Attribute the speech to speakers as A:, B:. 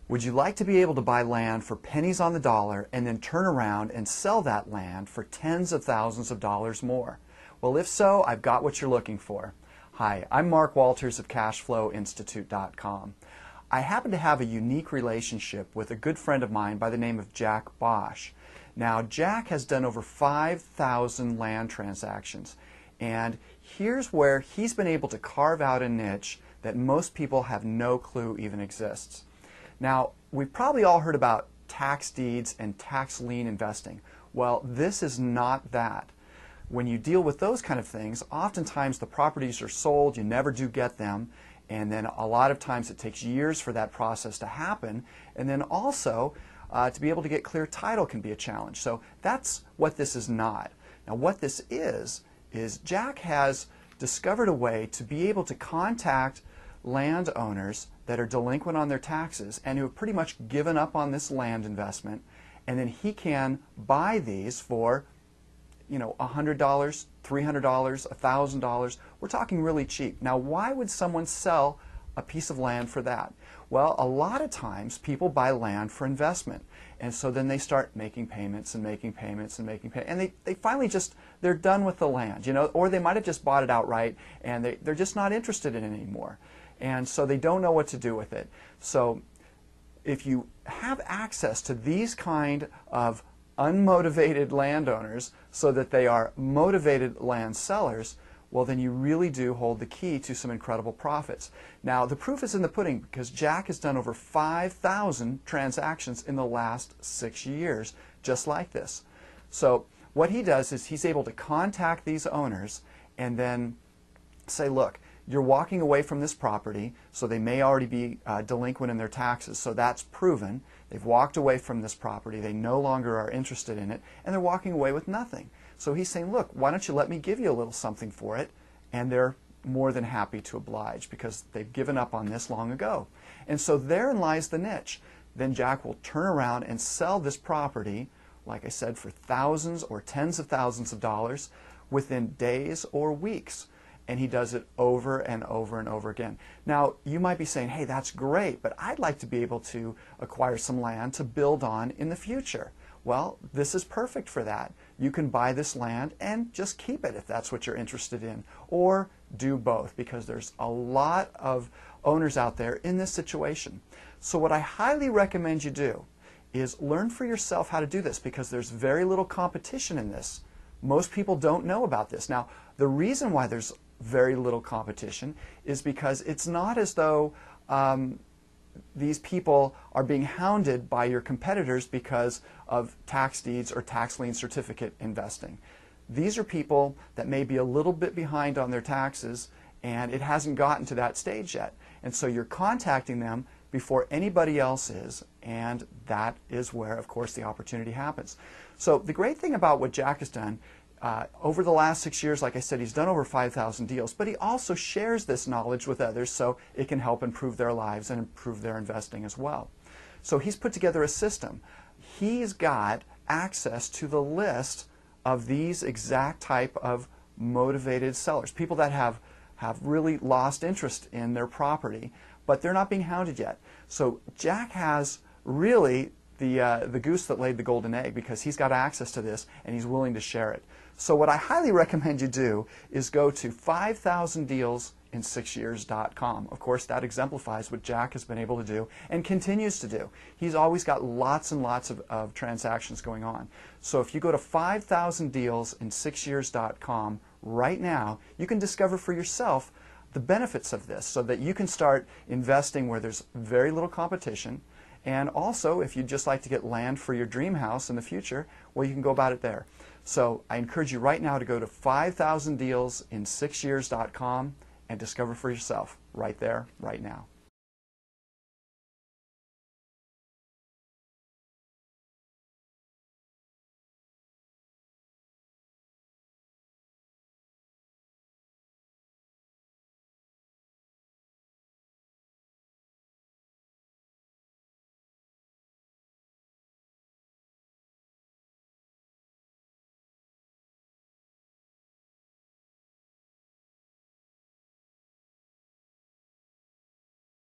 A: Would you like to be able to buy land for pennies on the dollar and then turn around and sell that land for tens of thousands of dollars more? Well, if so, I've got what you're looking for. Hi, I'm Mark Walters of CashflowInstitute.com. I happen to have a unique relationship with a good friend of mine by the name of Jack Bosch. Now, Jack has done over 5,000 land transactions, and here's where he's been able to carve out a niche that most people have no clue even exists. Now, we've probably all heard about tax deeds and tax lien investing. Well, this is not that. When you deal with those kind of things, oftentimes the properties are sold, you never do get them, and then a lot of times it takes years for that process to happen, and then also to be able to get clear title can be a challenge. So that's what this is not. Now, what this is Jack has discovered a way to be able to contact landowners that are delinquent on their taxes and who have pretty much given up on this land investment, and then he can buy these for $100, $300, $1,000. We're talking really cheap. Now, why would someone sell a piece of land for that? Well, a lot of times people buy land for investment, and so then they start making payments and making payments and making payments, and they finally they're done with the land, or they might have just bought it outright and they're just not interested in it anymore, and so they don't know what to do with it. So if you have access to these kind of unmotivated landowners so that they are motivated land sellers, well, then you really do hold the key to some incredible profits. Now, the proof is in the pudding because Jack has done over 5,000 transactions in the last 6 years just like this. So what he does is he's able to contact these owners and then say, look, you're walking away from this property, so they may already be delinquent in their taxes, so that's proven. They've walked away from this property, they no longer are interested in it, and they're walking away with nothing. So he's saying, look, why don't you let me give you a little something for it? And they're more than happy to oblige because they've given up on this long ago. And so therein lies the niche. Then Jack will turn around and sell this property, like I said, for thousands or tens of thousands of dollars within days or weeks. And he does it over and over and over again. Now, you might be saying, hey, that's great, but I'd like to be able to acquire some land to build on in the future. Well, this is perfect for that. You can buy this land and just keep it if that's what you're interested in, or do both, because there's a lot of owners out there in this situation. So what I highly recommend you do is learn for yourself how to do this, because there's very little competition in this. Most people don't know about this. Now, the reason why there's very little competition is because it's not as though these people are being hounded by your competitors because of tax deeds or tax lien certificate investing. These are people that may be a little bit behind on their taxes and it hasn't gotten to that stage yet. And so you're contacting them before anybody else is, and that is where, of course, the opportunity happens. So the great thing about what Jack has done over the last 6 years, like I said, he's done over 5,000 deals, but he also shares this knowledge with others so it can help improve their lives and improve their investing as well. So he's put together a system. He's got access to the list of these exact type of motivated sellers, people that have really lost interest in their property, but they're not being hounded yet. So Jack has really the goose that laid the golden egg, because he's got access to this and he's willing to share it. So what I highly recommend you do is go to 5000dealsin6years.com. Of course, that exemplifies what Jack has been able to do and continues to do. He's always got lots and lots of transactions going on. So if you go to 5000dealsin6years.com right now, you can discover for yourself the benefits of this so that you can start investing where there's very little competition. And also, if you'd just like to get land for your dream house in the future, well, you can go about it there. So I encourage you right now to go to 5000dealsin6years.com and discover for yourself right there, right now.